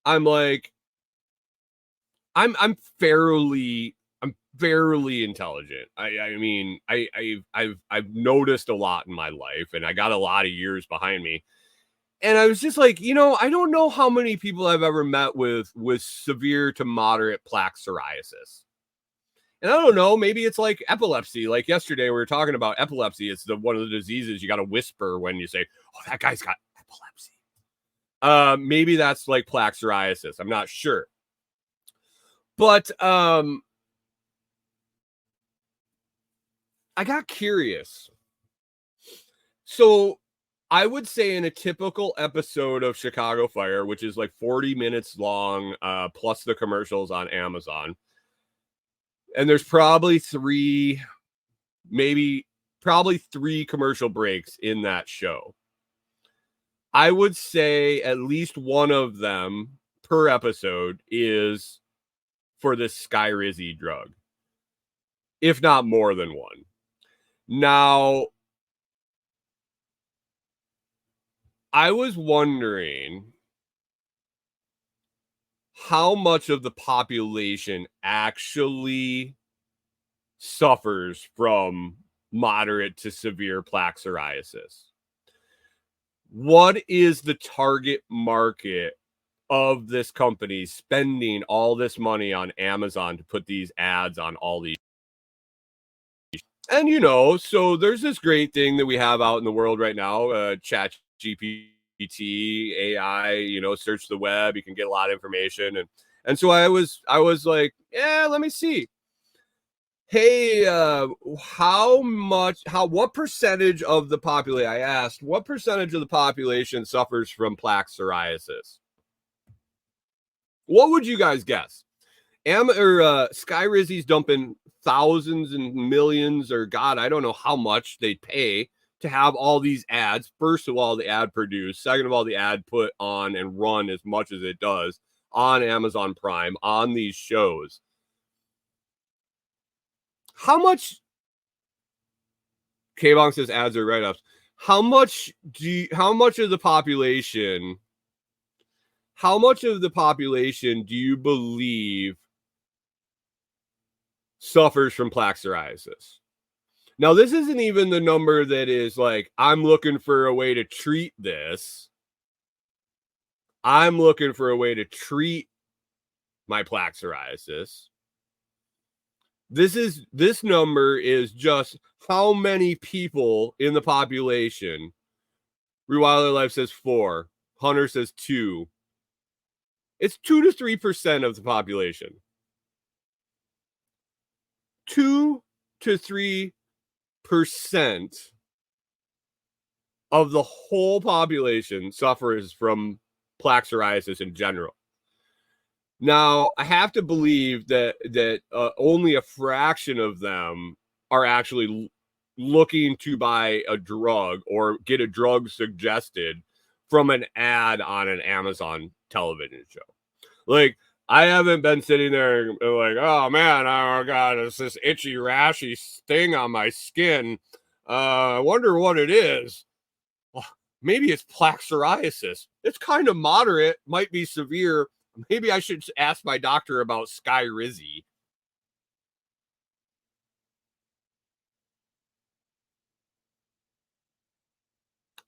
I'm like, I'm fairly intelligent. I mean, I've noticed a lot in my life, and I got a lot of years behind me. And I was just like, I don't know how many people I've ever met with severe to moderate plaque psoriasis. And I don't know, maybe it's like epilepsy. Like yesterday, we were talking about epilepsy. It's one of the diseases you got to whisper when you say, "Oh, that guy's got epilepsy." Maybe that's like plaque psoriasis. I'm not sure. But I got curious. So I would say in a typical episode of Chicago Fire, which is like 40 minutes long, plus the commercials on Amazon, and there's probably probably three commercial breaks in that show. I would say at least one of them per episode is for this Skyrizi drug, if not more than one. Now, I was wondering how much of the population actually suffers from moderate to severe plaque psoriasis. What is the target market of this company spending all this money on Amazon to put these ads on all these? And so there's this great thing that we have out in the world right now, chat GPT, AI, search the web, you can get a lot of information. And so I was like, yeah, let me see. Hey, what percentage of the population, I asked, what percentage of the population suffers from plaque psoriasis? What would you guys guess? Skyrizi's dumping thousands and millions, or God, I don't know how much they pay to have all these ads. First of all, the ad produced. Second of all, the ad put on and run as much as it does on Amazon Prime on these shows. How much? K-Bong says ads are write-ups. How much of the population? How much of the population do you believe suffers from plaque psoriasis? Now, this isn't even the number that is like, I'm looking for a way to treat this. I'm looking for a way to treat my plaque psoriasis. This number is just how many people in the population. Rewilder Life says 4. Hunter says 2. It's 2 to 3% of the population. 2 to 3% of the whole population suffers from plaque psoriasis in general. Now, I have to believe that only a fraction of them are actually looking to buy a drug or get a drug suggested from an ad on an Amazon television show. Like, I haven't been sitting there and like, oh man, oh god, it's this itchy, rashy sting on my skin. I wonder what it is. Well, maybe it's plaque psoriasis. It's kind of moderate, might be severe. Maybe I should ask my doctor about Skyrizi.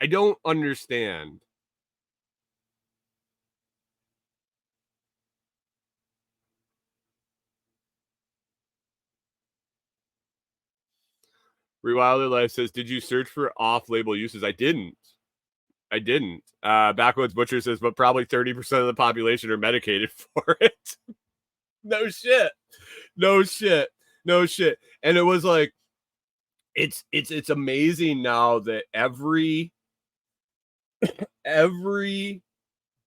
I don't understand. Rewilder Life says, did you search for off-label uses? I didn't. Backwoods Butcher says, but probably 30% of the population are medicated for it. No shit. And it was like, it's amazing now that every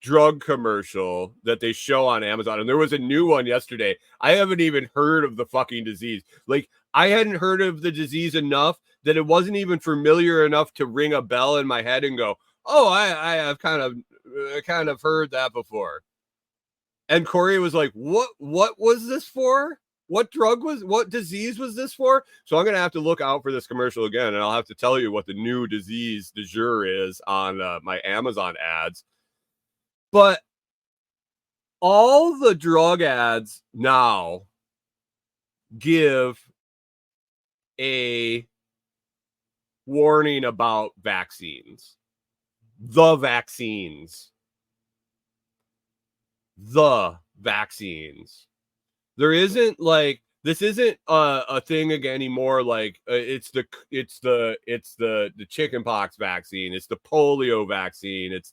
drug commercial that they show on Amazon, and there was a new one yesterday. I haven't even heard of the fucking disease. Like, I hadn't heard of the disease enough that it wasn't even familiar enough to ring a bell in my head and go, oh, I have kind of heard that before. And Corey was like, what was this for? What disease was this for? So I'm going to have to look out for this commercial again, and I'll have to tell you what the new disease du jour is on my Amazon ads. But all the drug ads now give a warning about vaccines. The vaccines. There isn't like, this isn't a thing again anymore. Like it's the chickenpox vaccine, it's the polio vaccine, it's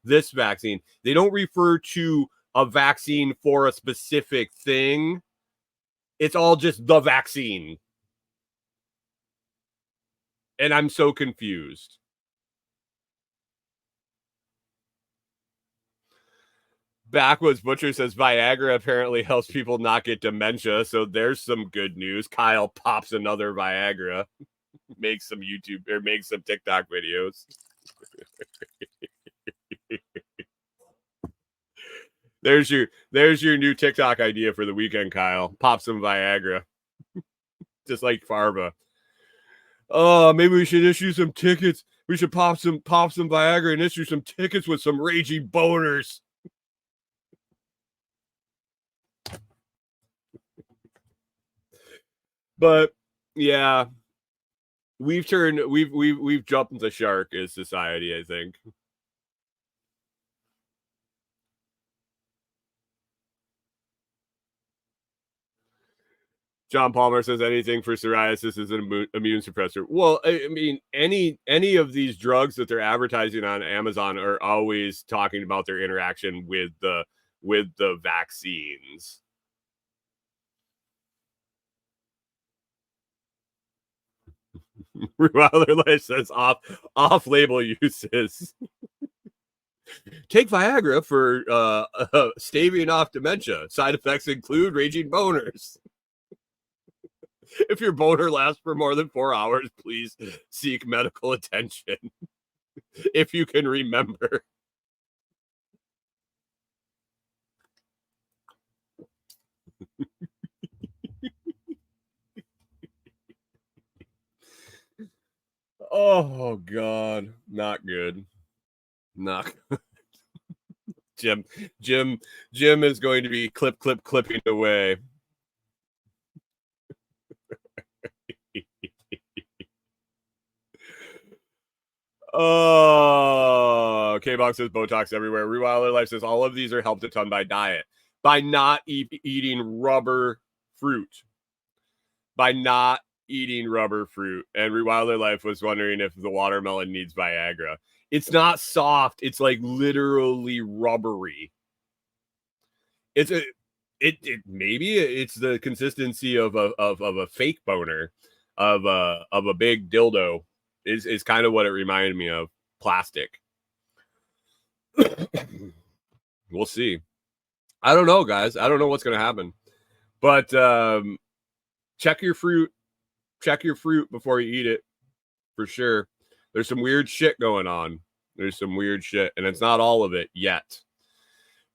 this vaccine. They don't refer to a vaccine for a specific thing. It's all just the vaccine. And I'm so confused. Backwoods Butcher says Viagra apparently helps people not get dementia. So there's some good news. Kyle pops another Viagra, makes some YouTube or makes some TikTok videos. There's your new TikTok idea for the weekend, Kyle. Pop some Viagra. Just like Farva. Oh, maybe we should issue some tickets. We should pop some Viagra and issue some tickets with some raging boners. But yeah, we've jumped the shark as society, I think. John Palmer says anything for psoriasis is an immune suppressor. Well, I mean, any of these drugs that they're advertising on Amazon are always talking about their interaction with the vaccines. Wilder Life says off label uses. Take Viagra for staving off dementia. Side effects include raging boners. If your boner lasts for more than 4 hours, please seek medical attention. If you can remember. Oh God, not good. Not good. Jim is going to be clipping away. Oh, K-Box says Botox everywhere. Rewilder Life says all of these are helped a ton by diet, by not eating rubber fruit, by not eating rubber fruit. And Rewilder Life was wondering if the watermelon needs Viagra. It's not soft. It's like literally rubbery. It's a it maybe it's the consistency of a fake boner, of a big dildo is kind of what it reminded me of. Plastic. We'll see. I don't know, guys. I don't know what's gonna happen. But check your fruit. Check your fruit before you eat it, for sure. There's some weird shit going on. There's some weird shit, and it's not all of it yet.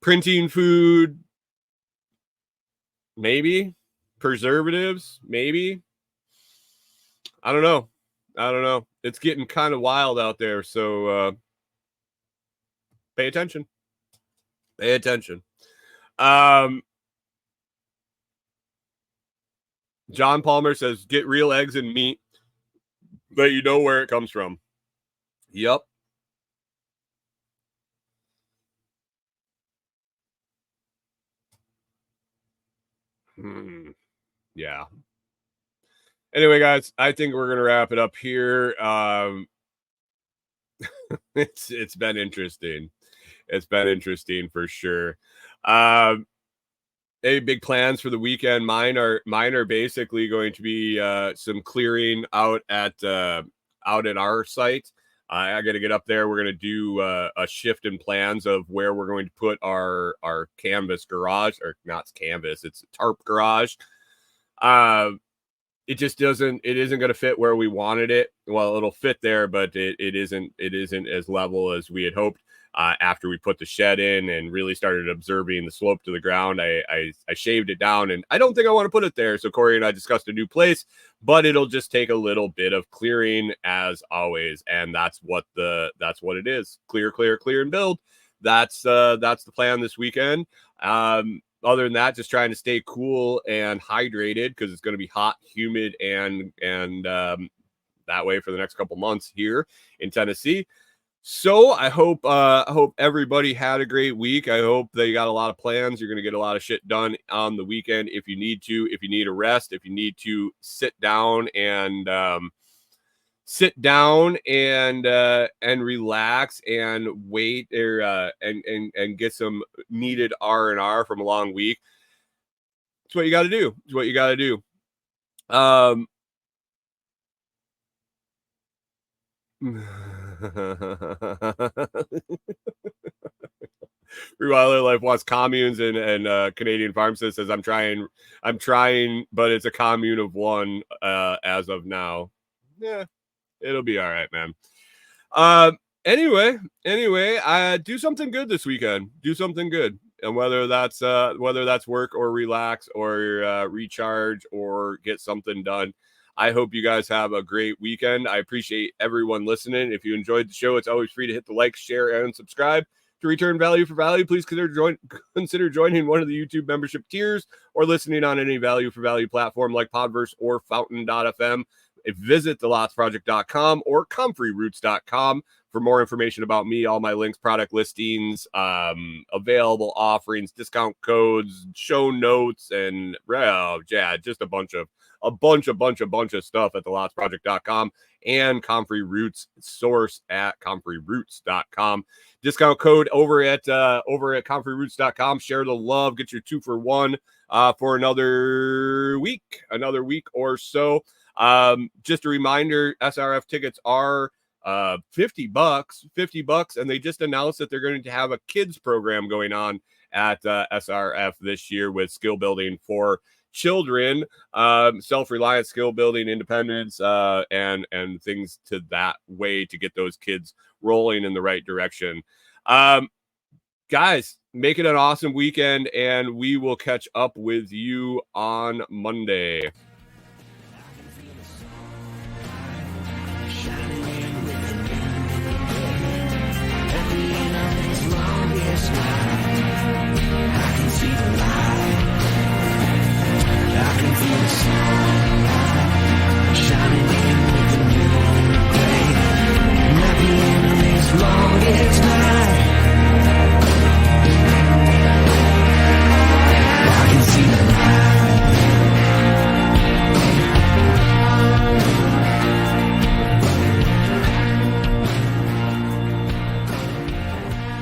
Printing food, maybe. Preservatives, maybe. I don't know. It's getting kind of wild out there, so pay attention. Pay attention. John Palmer says, get real eggs and meat that you know where it comes from. Yep. Yeah. Anyway, guys, I think we're gonna wrap it up here. It's been interesting. It's been interesting for sure. Any big plans for the weekend? Mine are basically going to be some clearing out at our site. I got to get up there. We're going to do a shift in plans of where we're going to put our canvas garage, or not canvas, it's a tarp garage. It just isn't going to fit where we wanted it. Well, it'll fit there, but it isn't as level as we had hoped. After we put the shed in and really started observing the slope to the ground, I shaved it down, and I don't think I want to put it there. So Corey and I discussed a new place, but it'll just take a little bit of clearing as always, and that's what it is. Clear, and build. That's the plan this weekend. Other than that, just trying to stay cool and hydrated because it's going to be hot, humid, and that way for the next couple months here in Tennessee. So I hope everybody had a great week. I hope that you got a lot of plans. You're going to get a lot of shit done on the weekend. If you need a rest, if you need to sit down and relax and wait or and get some needed R&R from a long week. It's what you got to do. It's what you got to do. Rewilding Life wants communes and Canadian Farmstead says I'm trying, but it's a commune of one as of now. Yeah, it'll be all right, man. Anyway, do something good this weekend. Do something good, and whether that's work or relax or recharge or get something done. I hope you guys have a great weekend. I appreciate everyone listening. If you enjoyed the show, it's always free to hit the like, share, and subscribe. To return value for value, please consider joining one of the YouTube membership tiers or listening on any value for value platform like Podverse or Fountain.fm. Visit thelotsproject.com or comfreyroots.com for more information about me, all my links, product listings, available offerings, discount codes, show notes, and just a bunch of stuff at thelotsproject.com and Comfrey Roots source at comfreyroots.com. Discount code over at comfreyroots.com. Share the love, get your 2 for 1 for another week or so. Just a reminder, SRF tickets are $50, and they just announced that they're going to have a kids program going on at SRF this year with skill building for children, self-reliance, skill building, independence, and things to that way to get those kids rolling in the right direction. Guys, make it an awesome weekend, and we will catch up with you on Monday.